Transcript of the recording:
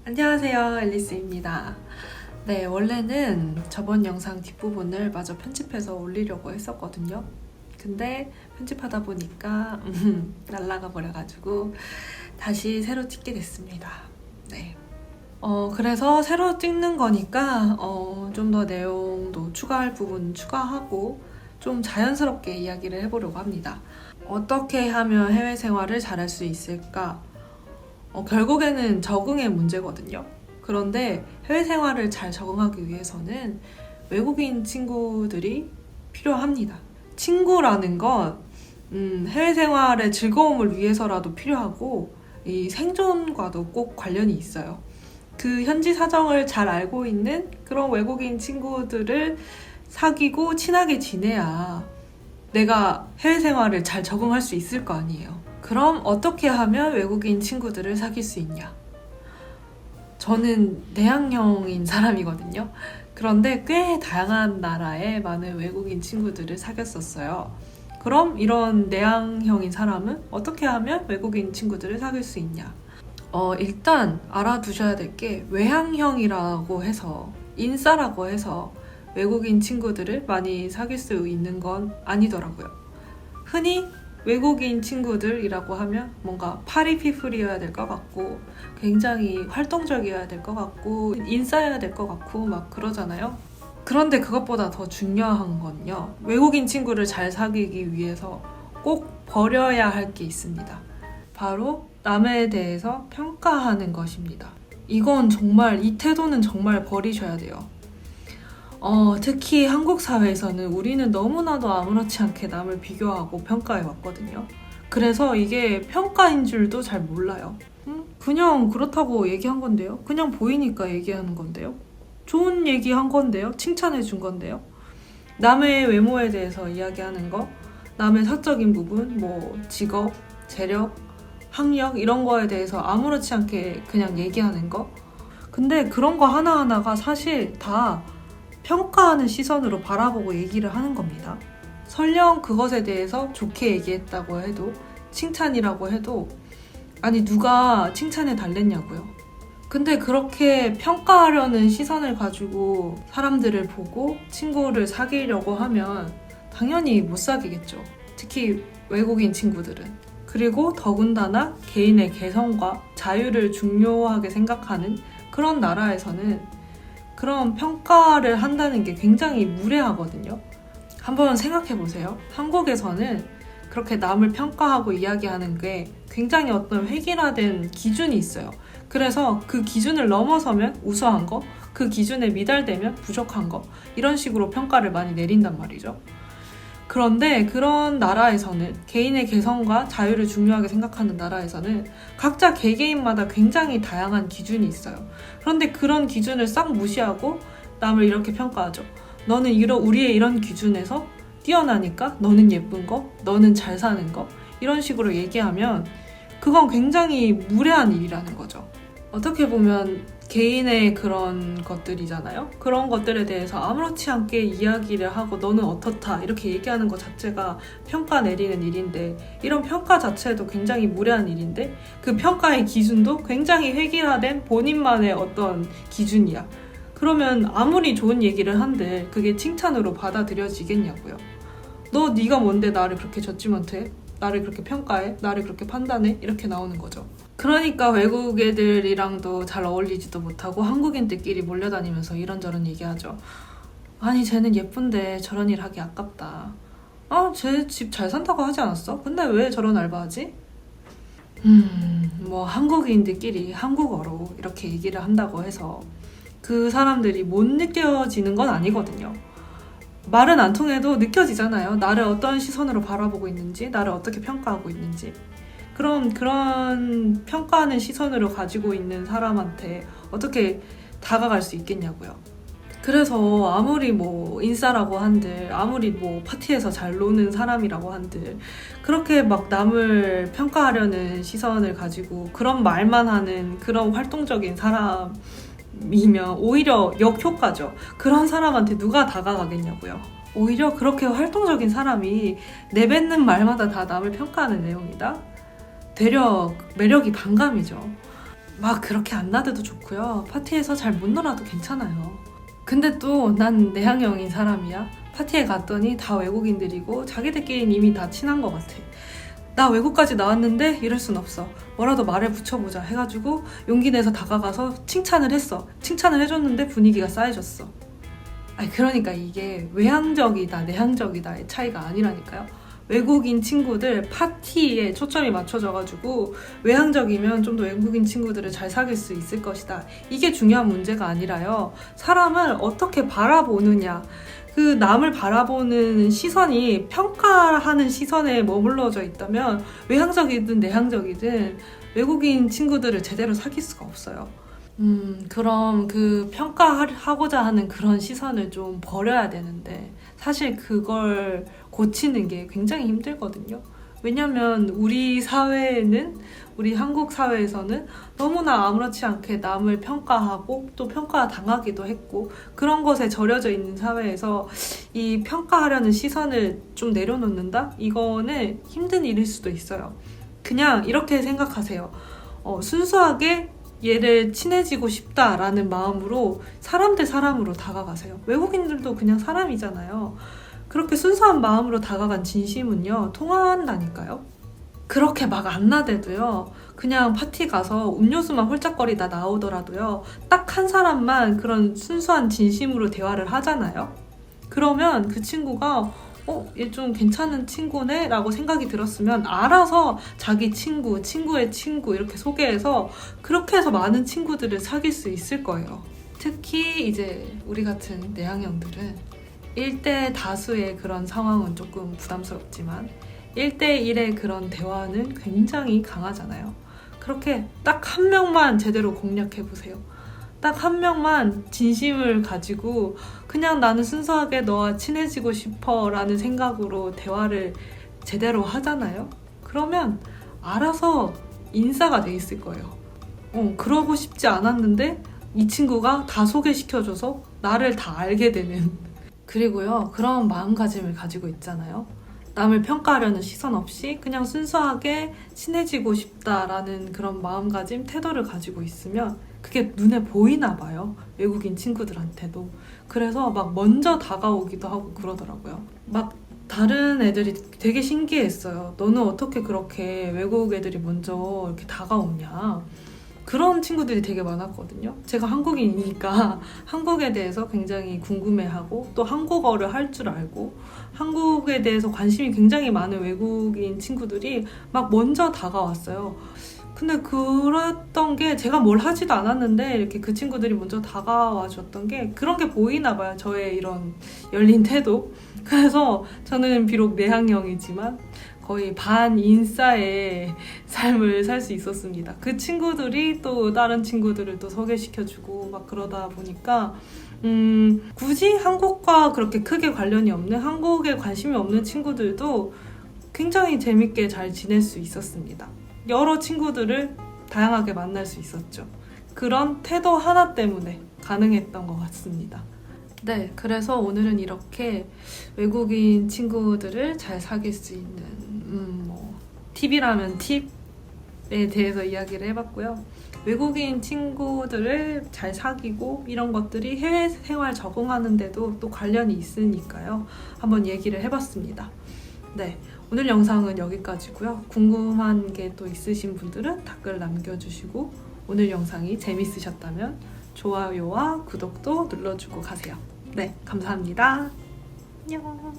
안녕하세요, 앨리스입니다. 네, 원래는 저번 영상 뒷부분을 마저 편집해서 올리려고 했었거든요. 근데 편집하다 보니까 날라가 버려가지고 다시 새로 찍게 됐습니다. 네. 그래서 새로 찍는 거니까 좀 더 내용도 추가할 부분 추가하고 좀 자연스럽게 이야기를 해보려고 합니다. 어떻게 하면 해외 생활을 잘할 수 있을까? 결국에는 적응의 문제거든요. 그런데 해외 생활을 잘 적응하기 위해서는 외국인 친구들이 필요합니다. 친구라는 건 해외 생활의 즐거움을 위해서라도 필요하고 이 생존과도 꼭 관련이 있어요. 그 현지 사정을 잘 알고 있는 그런 외국인 친구들을 사귀고 친하게 지내야 내가 해외 생활을 잘 적응할 수 있을 거 아니에요. 그럼 어떻게 하면 외국인 친구들을 사귈 수 있냐? 저는 내향형인 사람이거든요. 그런데 꽤 다양한 나라의 많은 외국인 친구들을 사귀었었어요. 그럼 이런 내향형인 사람은 어떻게 하면 외국인 친구들을 사귈 수 있냐? 일단 알아두셔야 될 게 외향형이라고 해서 인싸라고 해서 외국인 친구들을 많이 사귈 수 있는 건 아니더라고요. 흔히 외국인 친구들이라고 하면 뭔가 파리피플이어야 될 것 같고 굉장히 활동적이어야 될 것 같고 인싸여야 될 것 같고 막 그러잖아요. 그런데 그것보다 더 중요한 건요. 외국인 친구를 잘 사귀기 위해서 꼭 버려야 할 게 있습니다. 바로 남에 대해서 평가하는 것입니다. 이건 정말 이 태도는 정말 버리셔야 돼요. 특히 한국 사회에서는 우리는 너무나도 아무렇지 않게 남을 비교하고 평가해 왔거든요. 그래서 이게 평가인 줄도 잘 몰라요. 그냥 그렇다고 얘기한 건데요. 그냥 보이니까 얘기하는 건데요. 좋은 얘기 한 건데요. 칭찬해 준 건데요. 남의 외모에 대해서 이야기하는 거, 남의 사적인 부분, 뭐 직업, 재력, 학력 이런 거에 대해서 아무렇지 않게 그냥 얘기하는 거. 근데 그런 거 하나하나가 사실 다 평가하는 시선으로 바라보고 얘기를 하는 겁니다. 설령 그것에 대해서 좋게 얘기했다고 해도 칭찬이라고 해도 아니 누가 칭찬해 달랬냐고요. 근데 그렇게 평가하려는 시선을 가지고 사람들을 보고 친구를 사귀려고 하면 당연히 못 사귀겠죠. 특히 외국인 친구들은. 그리고 더군다나 개인의 개성과 자유를 중요하게 생각하는 그런 나라에서는 그런 평가를 한다는 게 굉장히 무례하거든요. 한번 생각해 보세요. 한국에서는 그렇게 남을 평가하고 이야기하는 게 굉장히 어떤 획일화된 기준이 있어요. 그래서 그 기준을 넘어서면 우수한 거, 그 기준에 미달되면 부족한 거, 이런 식으로 평가를 많이 내린단 말이죠. 그런데 그런 나라에서는 개인의 개성과 자유를 중요하게 생각하는 나라에서는 각자 개개인마다 굉장히 다양한 기준이 있어요. 그런데 그런 기준을 싹 무시하고 남을 이렇게 평가하죠. 너는 우리의 이런 기준에서 뛰어나니까 너는 예쁜 거, 너는 잘 사는 거 이런 식으로 얘기하면 그건 굉장히 무례한 일이라는 거죠. 어떻게 보면 개인의 그런 것들이잖아요. 그런 것들에 대해서 아무렇지 않게 이야기를 하고 너는 어떻다 이렇게 얘기하는 것 자체가 평가 내리는 일인데 이런 평가 자체도 굉장히 무례한 일인데 그 평가의 기준도 굉장히 획일화된 본인만의 어떤 기준이야. 그러면 아무리 좋은 얘기를 한들 그게 칭찬으로 받아들여지겠냐고요. 네가 뭔데 나를 그렇게 저지먼트해? 나를 그렇게 평가해? 나를 그렇게 판단해? 이렇게 나오는 거죠. 그러니까 외국 애들이랑도 잘 어울리지도 못하고 한국인들끼리 몰려다니면서 이런저런 얘기하죠. 아니 쟤는 예쁜데 저런 일 하기 아깝다. 쟤 집 잘 산다고 하지 않았어? 근데 왜 저런 알바하지? 뭐 한국인들끼리 한국어로 이렇게 얘기를 한다고 해서 그 사람들이 못 느껴지는 건 아니거든요. 말은 안 통해도 느껴지잖아요. 나를 어떤 시선으로 바라보고 있는지, 나를 어떻게 평가하고 있는지. 그럼 그런 평가하는 시선으로 가지고 있는 사람한테 어떻게 다가갈 수 있겠냐고요. 그래서 아무리 뭐 인싸라고 한들, 아무리 뭐 파티에서 잘 노는 사람이라고 한들 그렇게 막 남을 평가하려는 시선을 가지고 그런 말만 하는 그런 활동적인 사람이면 오히려 역효과죠. 그런 사람한테 누가 다가가겠냐고요. 오히려 그렇게 활동적인 사람이 내뱉는 말마다 다 남을 평가하는 내용이다? 되려 매력이 반감이죠. 막 그렇게 안 나대도 좋고요. 파티에서 잘 못 놀아도 괜찮아요. 근데 또 난 내향형인 사람이야. 파티에 갔더니 다 외국인들이고 자기들끼리는 이미 다 친한 것 같아. 나 외국까지 나왔는데 이럴 순 없어. 뭐라도 말을 붙여보자 해가지고 용기 내서 다가가서 칭찬을 했어. 칭찬을 해줬는데 분위기가 싸해졌어. 아니 그러니까 이게 외향적이다 내향적이다의 차이가 아니라니까요. 외국인 친구들 파티에 초점이 맞춰져가지고 외향적이면 좀 더 외국인 친구들을 잘 사귈 수 있을 것이다. 이게 중요한 문제가 아니라요. 사람을 어떻게 바라보느냐. 그 남을 바라보는 시선이 평가하는 시선에 머물러져 있다면 외향적이든 내향적이든 외국인 친구들을 제대로 사귈 수가 없어요. 그럼 그 평가하고자 하는 그런 시선을 좀 버려야 되는데 사실 그걸 고치는 게 굉장히 힘들거든요. 왜냐면 우리 사회에는 우리 한국 사회에서는 너무나 아무렇지 않게 남을 평가하고 또 평가당하기도 했고 그런 것에 절여져 있는 사회에서 이 평가하려는 시선을 좀 내려놓는다? 이거는 힘든 일일 수도 있어요. 그냥 이렇게 생각하세요. 순수하게 얘를 친해지고 싶다라는 마음으로 사람 대 사람으로 다가가세요. 외국인들도 그냥 사람이잖아요. 그렇게 순수한 마음으로 다가간 진심은요, 통한다니까요. 그렇게 막 안 나대도요, 그냥 파티 가서 음료수만 홀짝거리다 나오더라도요, 딱 한 사람만 그런 순수한 진심으로 대화를 하잖아요. 그러면 그 친구가 얘 좀 괜찮은 친구네? 라고 생각이 들었으면 알아서 자기 친구, 친구의 친구 이렇게 소개해서 그렇게 해서 많은 친구들을 사귈 수 있을 거예요. 특히 이제 우리 같은 내향형들은 1대 다수의 그런 상황은 조금 부담스럽지만 1대1의 그런 대화는 굉장히 강하잖아요. 그렇게 딱 한 명만 제대로 공략해보세요. 딱 한 명만 진심을 가지고 그냥 나는 순수하게 너와 친해지고 싶어 라는 생각으로 대화를 제대로 하잖아요. 그러면 알아서 인싸가 돼 있을 거예요. 그러고 싶지 않았는데 이 친구가 다 소개시켜줘서 나를 다 알게 되는. 그리고요, 그런 마음가짐을 가지고 있잖아요. 남을 평가하려는 시선 없이 그냥 순수하게 친해지고 싶다라는 그런 마음가짐, 태도를 가지고 있으면 그게 눈에 보이나 봐요. 외국인 친구들한테도. 그래서 막 먼저 다가오기도 하고 그러더라고요. 막 다른 애들이 되게 신기했어요. 너는 어떻게 그렇게 외국 애들이 먼저 이렇게 다가오냐. 그런 친구들이 되게 많았거든요. 제가 한국인이니까 한국에 대해서 굉장히 궁금해하고 또 한국어를 할 줄 알고 한국에 대해서 관심이 굉장히 많은 외국인 친구들이 막 먼저 다가왔어요. 근데 그랬던 게 제가 뭘 하지도 않았는데 이렇게 그 친구들이 먼저 다가와 줬던 게 그런 게 보이나 봐요. 저의 이런 열린 태도. 그래서 저는 비록 내향형이지만 거의 반인싸의 삶을 살 수 있었습니다. 그 친구들이 또 다른 친구들을 또 소개시켜주고 막 그러다 보니까 굳이 한국과 그렇게 크게 관련이 없는 한국에 관심이 없는 친구들도 굉장히 재밌게 잘 지낼 수 있었습니다. 여러 친구들을 다양하게 만날 수 있었죠. 그런 태도 하나 때문에 가능했던 것 같습니다. 네, 그래서 오늘은 이렇게 외국인 친구들을 잘 사귈 수 있는 팁이라면 팁에 대해서 이야기를 해봤고요. 외국인 친구들을 잘 사귀고 이런 것들이 해외 생활 적응하는데도 또 관련이 있으니까요. 한번 얘기를 해봤습니다. 네, 오늘 영상은 여기까지고요. 궁금한 게 또 있으신 분들은 댓글 남겨주시고 오늘 영상이 재밌으셨다면 좋아요와 구독도 눌러주고 가세요. 네, 감사합니다. 안녕.